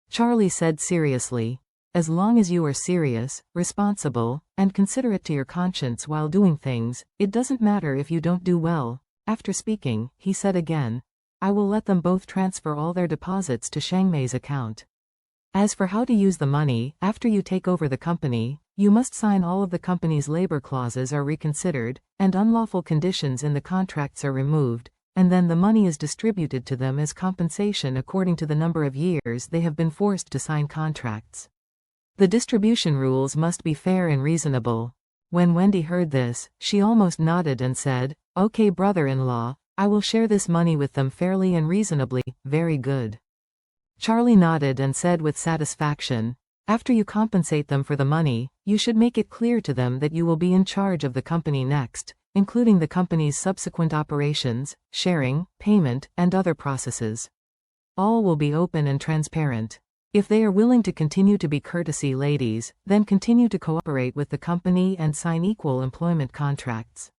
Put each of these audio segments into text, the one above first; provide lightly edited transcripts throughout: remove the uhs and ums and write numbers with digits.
Charlie said seriously. As long as you are serious, responsible, and considerate to your conscience while doing things, it doesn't matter if you don't do well. After speaking, he said again, I will let them both transfer all their deposits to Shangmei's account. As for how to use the money, after you take over the company, you must sign all of the company's labor clauses are reconsidered, and unlawful conditions in the contracts are removed, and then the money is distributed to them as compensation according to the number of years they have been forced to sign contracts. The distribution rules must be fair and reasonable. When Wendy heard this, she almost nodded and said, Okay, brother-in-law, I will share this money with them fairly and reasonably. Very good. Charlie nodded and said with satisfaction, After you compensate them for the money, you should make it clear to them that you will be in charge of the company next, including the company's subsequent operations, sharing, payment, and other processes. All will be open and transparent. If they are willing to continue to be courtesy ladies, then continue to cooperate with the company and sign equal employment contracts.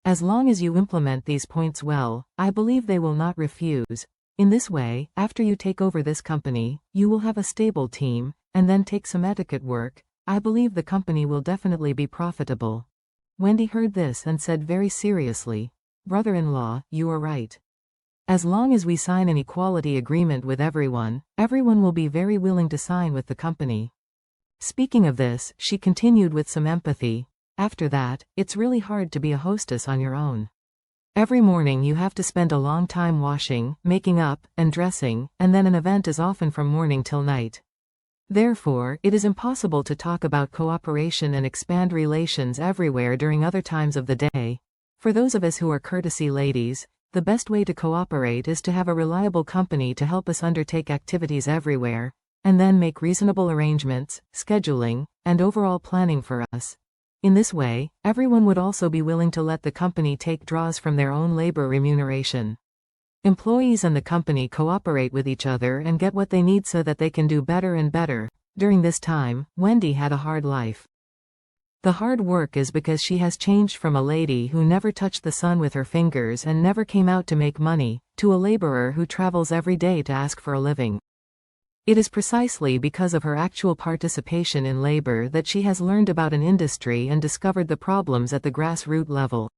As long as you implement these points well, I believe they will not refuse. In this way, after you take over this company, you will have a stable team, and then take some etiquette work. I believe the company will definitely be profitable. Wendy heard this and said very seriously, Brother-in-law, you are right. As long as we sign an equality agreement with everyone will be very willing to sign with the company. Speaking of this, she continued with some empathy, After that, it's really hard to be a hostess on your own. Every morning you have to spend a long time washing, making up, and dressing, and then an event is often from morning till night. Therefore, it is impossible to talk about cooperation and expand relations everywhere during other times of the day. For those of us who are courtesy ladies, the best way to cooperate is to have a reliable company to help us undertake activities everywhere, and then make reasonable arrangements, scheduling, and overall planning for us. In this way, everyone would also be willing to let the company take draws from their own labor remuneration. Employees and the company cooperate with each other and get what they need so that they can do better and better. During this time, Wendy had a hard life. The hard work is because she has changed from a lady who never touched the sun with her fingers and never came out to make money, to a laborer who travels every day to ask for a living. It is precisely because of her actual participation in labor that she has learned about an industry and discovered the problems at the grassroots level.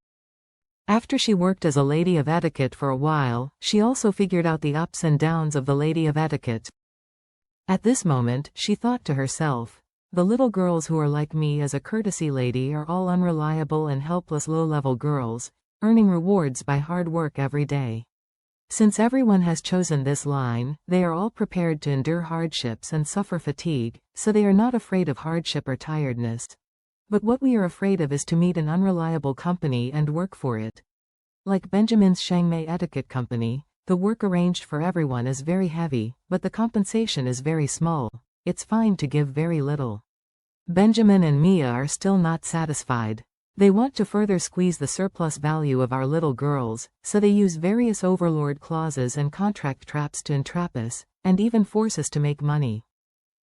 After she worked as a lady of etiquette for a while, she also figured out the ups and downs of the lady of etiquette. At this moment, she thought to herself, the little girls who are like me as a courtesy lady are all unreliable and helpless low-level girls, earning rewards by hard work every day. Since everyone has chosen this line, they are all prepared to endure hardships and suffer fatigue, so they are not afraid of hardship or tiredness. But what we are afraid of is to meet an unreliable company and work for it. Like Benjamin's Shangmei Etiquette Company, the work arranged for everyone is very heavy, but the compensation is very small. It's fine to give very little. Benjamin and Mia are still not satisfied. They want to further squeeze the surplus value of our little girls, so they use various overlord clauses and contract traps to entrap us, and even force us to make money,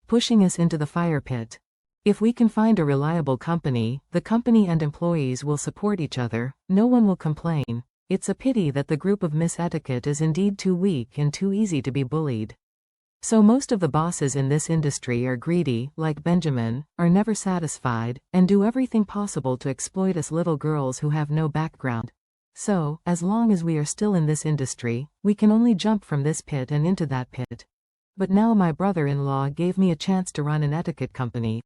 pushing us into the fire pit. If we can find a reliable company, the company and employees will support each other, no one will complain. It's a pity that the group of Miss Etiquette is indeed too weak and too easy to be bullied. So most of the bosses in this industry are greedy, like Benjamin, are never satisfied, and do everything possible to exploit us little girls who have no background. So, as long as we are still in this industry, we can only jump from this pit and into that pit. But now my brother-in-law gave me a chance to run an etiquette company.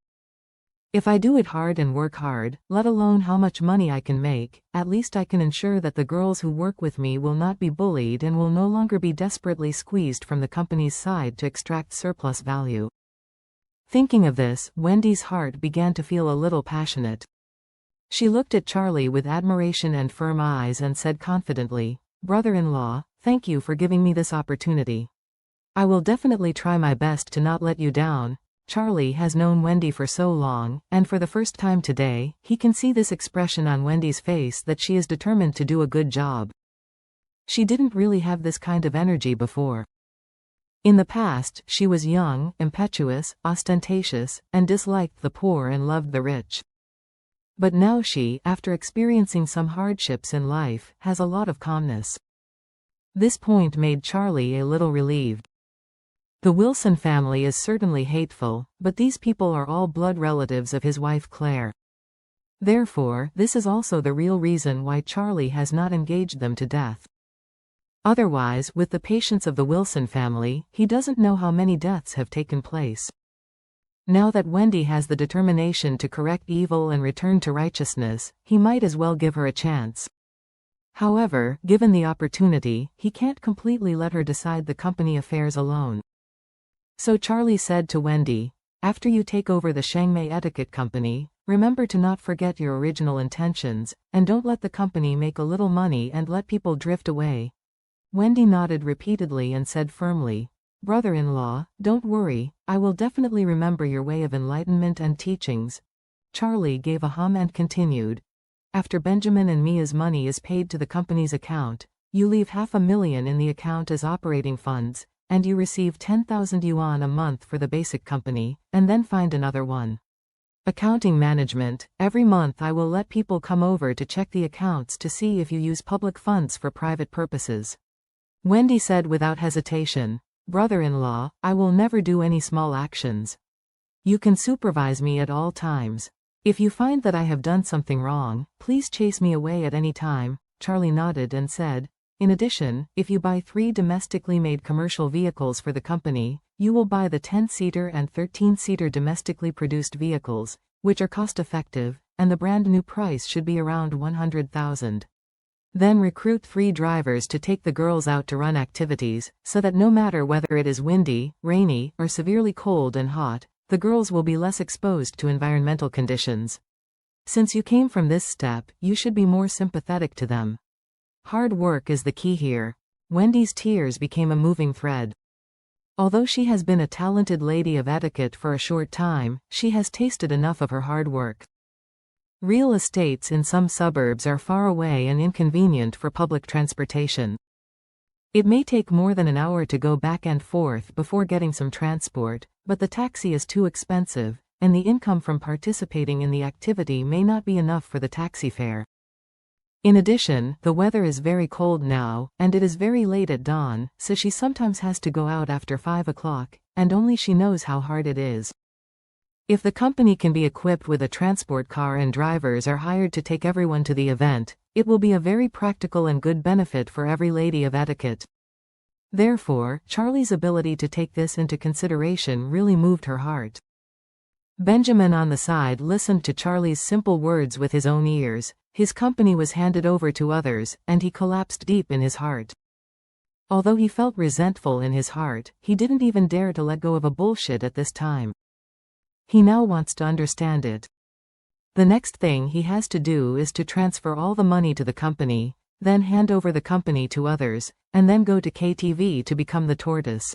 If I do it hard and work hard, let alone how much money I can make, at least I can ensure that the girls who work with me will not be bullied and will no longer be desperately squeezed from the company's side to extract surplus value. Thinking of this, Wendy's heart began to feel a little passionate. She looked at Charlie with admiration and firm eyes and said confidently, Brother-in-law, thank you for giving me this opportunity. I will definitely try my best to not let you down. Charlie has known Wendy for so long, and for the first time today, he can see this expression on Wendy's face that she is determined to do a good job. She didn't really have this kind of energy before. In the past, she was young, impetuous, ostentatious, and disliked the poor and loved the rich. But now she, after experiencing some hardships in life, has a lot of calmness. This point made Charlie a little relieved. The Wilson family is certainly hateful, but these people are all blood relatives of his wife Claire. Therefore, this is also the real reason why Charlie has not engaged them to death. Otherwise, with the patience of the Wilson family, he doesn't know how many deaths have taken place. Now that Wendy has the determination to correct evil and return to righteousness, he might as well give her a chance. However, given the opportunity, he can't completely let her decide the company affairs alone. So Charlie said to Wendy, "After you take over the Shangmei Etiquette Company, remember to not forget your original intentions, and don't let the company make a little money and let people drift away." Wendy nodded repeatedly and said firmly, "Brother-in-law, don't worry, I will definitely remember your way of enlightenment and teachings." Charlie gave a hum and continued, "After Benjamin and Mia's money is paid to the company's account, you leave $500,000 in the account as operating funds, and you receive 10,000 yuan a month for the basic company, and then find another one. Accounting management, every month I will let people come over to check the accounts to see if you use public funds for private purposes." Wendy said without hesitation, "Brother-in-law, I will never do any small actions. You can supervise me at all times. If you find that I have done something wrong, please chase me away at any time." Charlie nodded and said, "In addition, if you buy 3 domestically made commercial vehicles for the company, you will buy the 10-seater and 13-seater domestically produced vehicles, which are cost-effective, and the brand new price should be around 100,000. Then recruit 3 drivers to take the girls out to run activities, so that no matter whether it is windy, rainy, or severely cold and hot, the girls will be less exposed to environmental conditions. Since you came from this step, you should be more sympathetic to them. Hard work is the key here." Wendy's tears became a moving thread. Although she has been a talented lady of etiquette for a short time, she has tasted enough of her hard work. Real estates in some suburbs are far away and inconvenient for public transportation. It may take more than an hour to go back and forth before getting some transport, but the taxi is too expensive, and the income from participating in the activity may not be enough for the taxi fare. In addition, the weather is very cold now, and it is very late at dawn, so she sometimes has to go out after 5 o'clock, and only she knows how hard it is. If the company can be equipped with a transport car and drivers are hired to take everyone to the event, it will be a very practical and good benefit for every lady of etiquette. Therefore, Charlie's ability to take this into consideration really moved her heart. Benjamin on the side listened to Charlie's simple words with his own ears. His company was handed over to others, and he collapsed deep in his heart. Although he felt resentful in his heart, he didn't even dare to let go of a bullshit at this time. He now wants to understand it. The next thing he has to do is to transfer all the money to the company, then hand over the company to others, and then go to KTV to become the tortoise.